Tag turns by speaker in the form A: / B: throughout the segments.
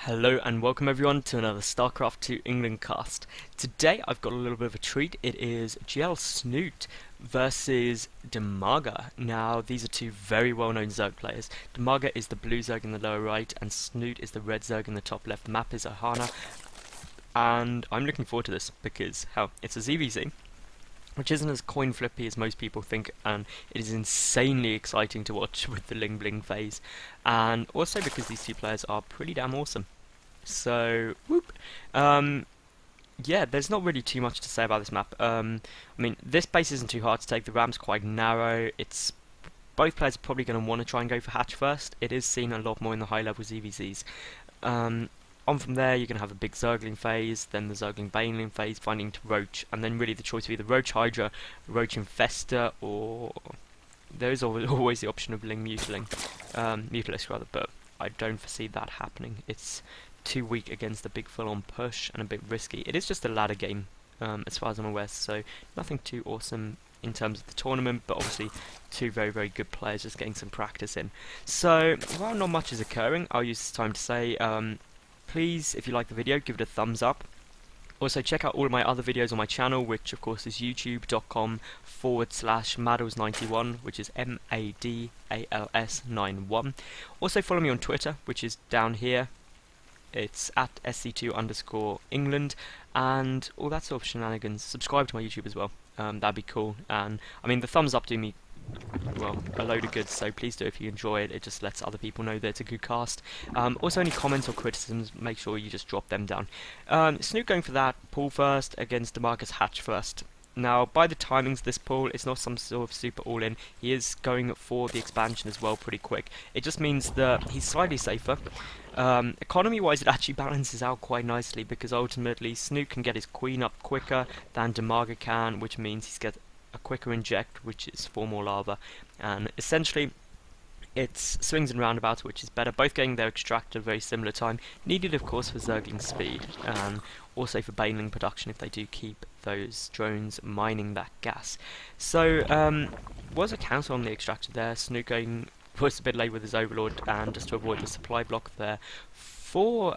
A: Hello and welcome everyone to another StarCraft 2 England cast. Today I've got a little bit of a treat. It is GLSnute versus dIMAGA. Now these are two very well known Zerg players. dIMAGA is the blue Zerg in the lower right and Snute is the red Zerg in the top left. The map is Ohana, and I'm looking forward to this because hell, it's a ZvZ, which isn't as coin flippy as most people think, and it is insanely exciting to watch with the Ling Bling phase, and also because these two players are pretty damn awesome. So, whoop. Yeah, there's not really too much to say about this map. I mean, this base isn't too hard to take. The ramp's quite narrow. It's both players are probably going to want to try and go for hatch first. It is seen a lot more in the high-level ZvZs. On from there, you're going to have a big Zergling phase, then the Zergling Baneling phase, finding to Roach, and then really the choice of either Roach Hydra, Roach Infester, or there is always the option of Ling Mutalisk rather, but I don't foresee that happening. It's too weak against the big full-on push and a bit risky. It is just a ladder game, as far as I'm aware, so nothing too awesome in terms of the tournament, but obviously two very, very good players just getting some practice in. So, while not much is occurring, I'll use this time to say, please, if you like the video, give it a thumbs up. Also, check out all of my other videos on my channel, which of course is youtube.com/Madals91, which is MADALS91. Also, follow me on Twitter, which is down here. It's at SC2_England, and all that sort of shenanigans. Subscribe to my YouTube as well. That'd be cool. And I mean, the thumbs up do me, well, a load of good, so please do if you enjoy it. It just lets other people know that it's a good cast. Also, any comments or criticisms, make sure you just drop them down. Snute going for that pull first against dIMAGA's hatch first. Now, by the timings of this pull, it's not some sort of super all-in. He is going for the expansion as well pretty quick. It just means that he's slightly safer. Economy-wise, it actually balances out quite nicely because ultimately Snute can get his queen up quicker than dIMAGA can, which means he's got a quicker inject, which is 4 more lava, and essentially it's swings and roundabouts, which is better. Both getting their extract at a very similar time, needed of course for Zergling speed, and also for Baneling production if they do keep those drones mining that gas. So, was a counter on the extractor there. Snute going was a bit late with his Overlord, and just to avoid the supply block there, 4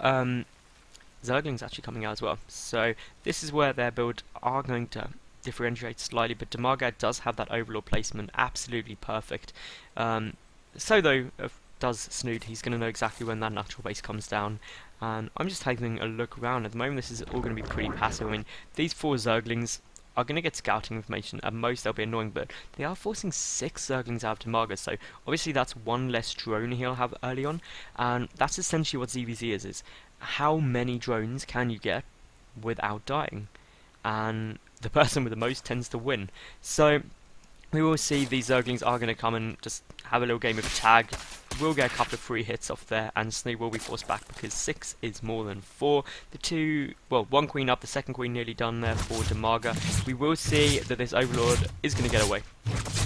A: Zerglings actually coming out as well. So this is where their build are going to differentiate slightly, but dIMAGA does have that Overlord placement absolutely perfect. So though does Snute, he's going to know exactly when that natural base comes down, and I'm just taking a look around. At the moment this is all going to be pretty passive. I mean, these 4 Zerglings are going to get scouting information. At most they'll be annoying, but they are forcing 6 Zerglings out of dIMAGA, so obviously that's 1 less drone he'll have early on, and that's essentially what ZvZ is how many drones can you get without dying, and the person with the most tends to win. So we will see these Zerglings are going to come and just have a little game of tag. We'll get a couple of free hits off there, and Snute will be forced back because 6 is more than 4. The 2, well, 1 queen up, the second queen nearly done there for dIMAGA. We will see that this Overlord is going to get away.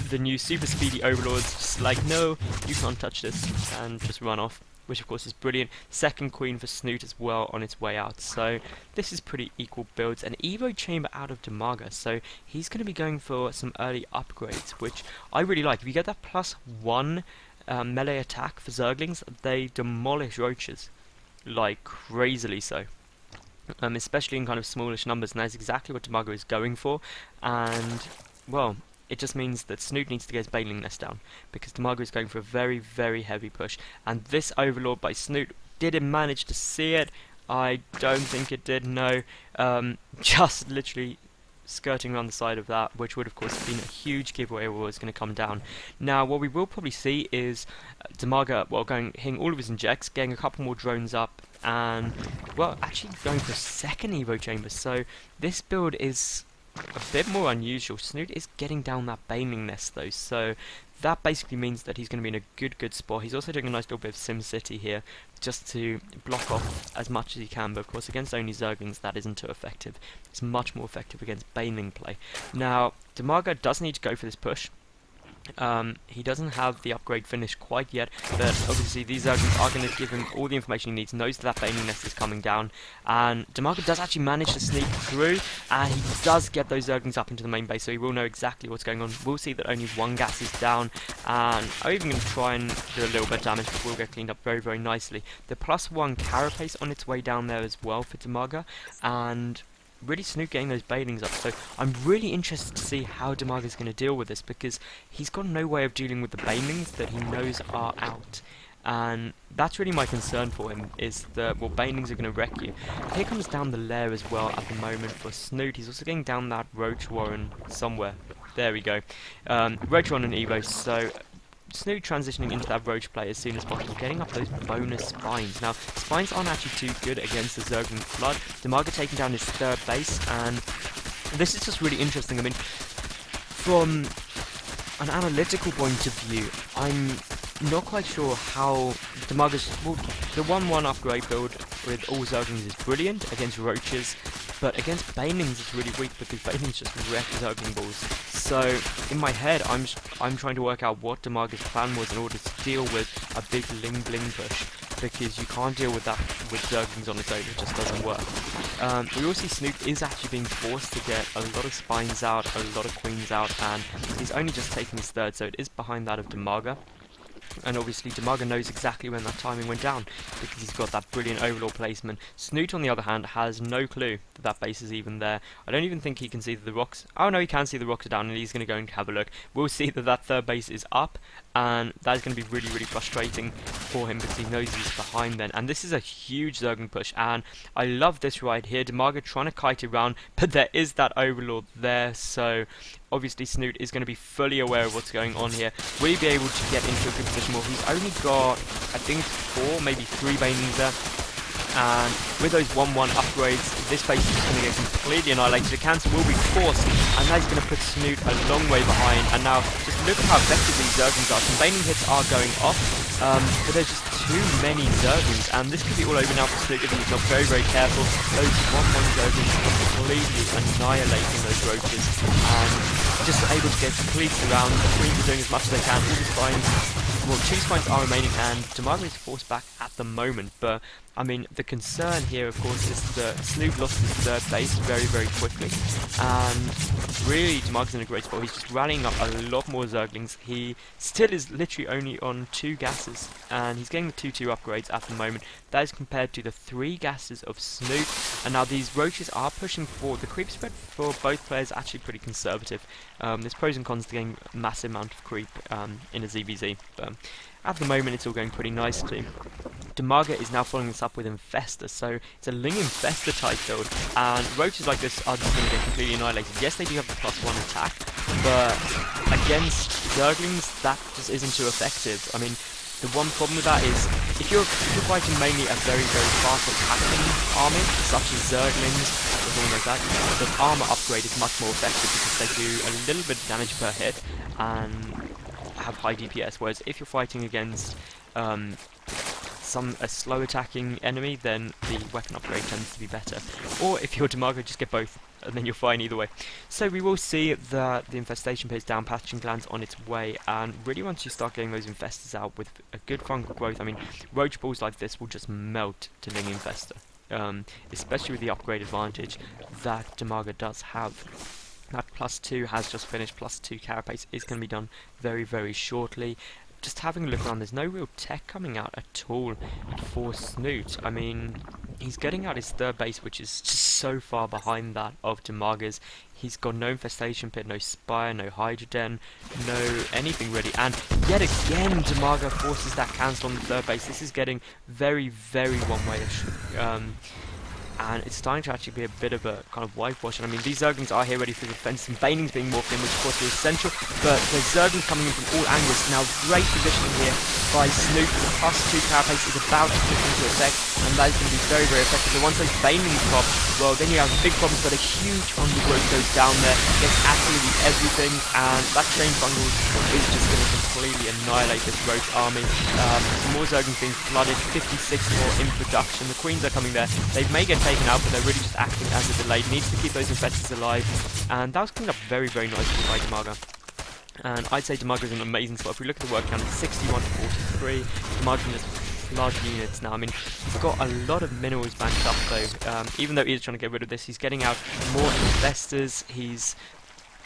A: The new super speedy Overlord's just like, no, you can't touch this, and just run off, which of course is brilliant. Second queen for Snute as well on its way out. So this is pretty equal builds. An Evo chamber out of dIMAGA, so he's going to be going for some early upgrades, which I really like. If you get that +1 melee attack for Zerglings, they demolish roaches, like crazily so. Especially in kind of smallish numbers, and that's exactly what dIMAGA is going for. And well, it just means that Snute needs to get his Baneling nest down, because dIMAGA is going for a very, very heavy push. And this Overlord by Snute, did it manage to see it? I don't think it did, no. Just literally skirting around the side of that, which would of course have been a huge giveaway where it was going to come down. Now, what we will probably see is dIMAGA, well, hitting all of his injects, getting a couple more drones up, and, well, actually going for a second Evo chamber. So this build is a bit more unusual. Snute is getting down that Baneling nest though, so that basically means that he's going to be in a good spot. He's also doing a nice little bit of SimCity here, just to block off as much as he can, but of course against only Zerglings that isn't too effective. It's much more effective against Baneling play. Now, dIMAGA does need to go for this push. He doesn't have the upgrade finished quite yet, but obviously these zerglings are going to give him all the information he needs. Knows that Baneling Nest is coming down, and DiMaga does actually manage to sneak through, and he does get those zerglings up into the main base, so he will know exactly what's going on. We'll see that only one gas is down, and I'm even going to try and do a little bit of damage before we get cleaned up very, very nicely. The +1 carapace on its way down there as well for DiMaga, and really Snute getting those Banelings up, so I'm really interested to see how DiMaga is going to deal with this, because he's got no way of dealing with the Banelings that he knows are out, and that's really my concern for him, is that, well, Banelings are going to wreck you. Here comes down the lair as well at the moment for Snute. He's also getting down that Roach Warren somewhere. There we go. Roach Warren and Evo, so Snute transitioning into that Roach play as soon as possible, getting up those bonus spines. Now, spines aren't actually too good against the Zergling Flood. DiMaga taking down his third base, and this is just really interesting. I mean, from an analytical point of view, I'm not quite sure how DiMaga's... Well, the 1-1 upgrade build with all Zerglings is brilliant against Roaches, but against Banelings it's really weak because Banelings just wreck Zergling balls. So in my head, I'm trying to work out what DiMaga's plan was in order to deal with a big Ling Bling push, because you can't deal with that with Zerglings on its own. It just doesn't work. We also see Snute is actually being forced to get a lot of spines out, a lot of queens out, and he's only just taking his third, so it is behind that of DiMaga. And obviously DiMaga knows exactly when that timing went down, because he's got that brilliant overlord placement. Snute, on the other hand, has no clue that that base is even there. I don't even think he can see that the rocks... Oh no, he can see the rocks are down, and he's going to go and have a look. We'll see that that third base is up, and that is going to be really, really frustrating for him, because he knows he's behind then. And this is a huge Zergling push, and I love this right here. DiMaga trying to kite it around, but there is that overlord there, so obviously Snute is going to be fully aware of what's going on here. Will he be able to get into a good position? Well, he's only got, I think, 4, maybe 3 Banelings there. And with those 1-1 upgrades, this base is going to get completely annihilated. The cancel will be forced, and that is going to put Snute a long way behind. And now, just look at how effective these Zerglings are. Some Baneling hits are going off, but there's just too many Zerglings, and this could be all over now for Snute if he's not very, very careful. Those 1-1 Zerglings are completely annihilating those Roaches, and just able to get completely around. The Queens are doing as much as they can. All the spines, well, 2 spines are remaining, and DiMaga is forced back at the moment, but I mean, the concern here, of course, is that Snute lost his third base very, very quickly, and really, DiMaga's in a great spot. He's just rallying up a lot more Zerglings. He still is literally only on 2 gases, and he's getting the 2-2 upgrades at the moment. That is compared to the 3 gases of Snute, and now these Roaches are pushing forward. The creep spread for both players is actually pretty conservative. There's pros and cons to getting a massive amount of creep in a ZvZ, but at the moment it's all going pretty nicely. DiMaga is now following this up with Infestor, so it's a Ling Infestor type build, and Roaches like this are just going to get completely annihilated. Yes, they do have the +1 attack, but against Zerglings, that just isn't too effective. I mean, the one problem with that is, if you're fighting mainly a very, very fast attacking army, such as Zerglings, or something like that, the armor upgrade is much more effective, because they do a little bit of damage per hit, and have high DPS, whereas if you're fighting against a slow attacking enemy, then the weapon upgrade tends to be better. Or if you're DiMaga, just get both, and then you're fine either way. So we will see that the infestation pays down, pathogen glands on its way, and really once you start getting those infestors out with a good fungal growth, I mean, roach balls like this will just melt to Ling Infestor, especially with the upgrade advantage that DiMaga does have. That +2 has just finished, +2 carapace is going to be done very, very shortly. Just having a look around, there's no real tech coming out at all for Snute. I mean, he's getting out his third base, which is just so far behind that of DiMaga's. He's got no infestation pit, no spire, no hydrogen, no anything really. And yet again, DiMaga forces that cancel on the third base. This is getting very, very one-way-ish. And it's starting to actually be a bit of a kind of whitewash. And I mean, these Zerglings are here ready for defense, and Banelings being morphed in, which of course is essential, but there's Zerglings coming in from all angles. Now, great positioning here by Snute. The +2 carapace is about to kick into effect, and that is going to be very, very effective. But once those Banelings pop, well, then you have big problems, but a huge undergrowth goes down there, gets absolutely everything, and that chain fungal is just going to completely annihilate this roach army. Some more Zerglings being flooded, 56 more in production. The Queens are coming there. They may get taken out, but they're really just acting as a delay. Needs to keep those infestors alive, and that was cleaned up very, very nicely by DiMaga. And I'd say DiMAGA is an amazing spot. If we look at the word count, it's 61 to 43. DiMAGA just large units now. I mean, he's got a lot of minerals banked up though. Even though he is trying to get rid of this, he's getting out more investors. He's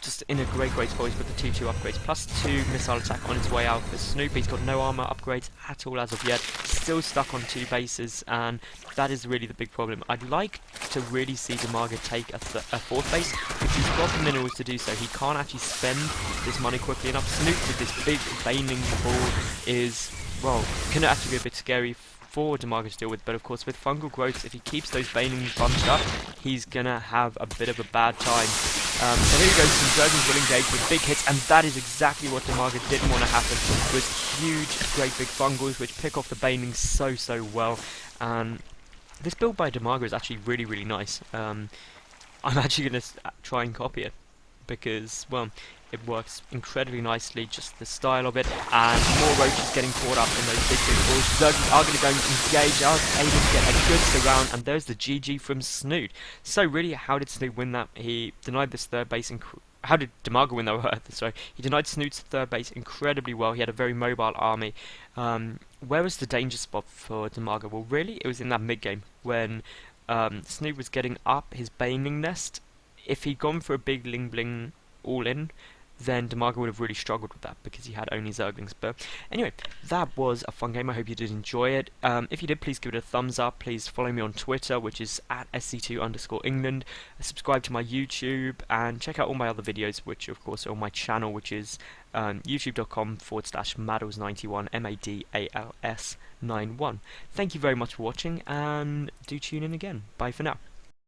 A: just in a great spot. He's got the 2-2 upgrades, plus 2 missile attack on his way out for Snoop. He's got no armor upgrades at all as of yet. Still stuck on 2 bases, and that is really the big problem. I'd like to really see DiMAGA take a 4th base, but he's got the minerals to do so. He can't actually spend this money quickly enough. Snoop with this big baning ball is, well, can actually be a bit scary for DiMAGA to deal with, but of course with fungal growths, if he keeps those banings bunched up, he's gonna have a bit of a bad time. So here he goes, some zergs will engage with big hits, and that is exactly what DiMAGA didn't want to happen, was huge, great big fungals which pick off the banings so well. And this build by DiMAGA is actually really nice. I'm actually going to try and copy it, because, well, it works incredibly nicely, just the style of it, and more roaches getting caught up in those big balls. Zergs are going to go and engage, are able to get a good surround, and there's the GG from Snute. So really, how did Snute win that? He denied this 3rd base. How did DiMAGA win that? Sorry, he denied Snute's 3rd base incredibly well. He had a very mobile army. Where was the danger spot for DiMAGA? Well, really, it was in that mid game when Snute was getting up his baning nest. If he'd gone for a big bling all in, then DiMAGA would have really struggled with that, because he had only zerglings. But anyway, that was a fun game. I hope you did enjoy it. If you did, please give it a thumbs up. Please follow me on Twitter, which is at SC2_England. Subscribe to my YouTube, and check out all my other videos, which of course are on my channel, which is youtube.com/Madals91, MADALS91. Thank you very much for watching, and do tune in again. Bye for now.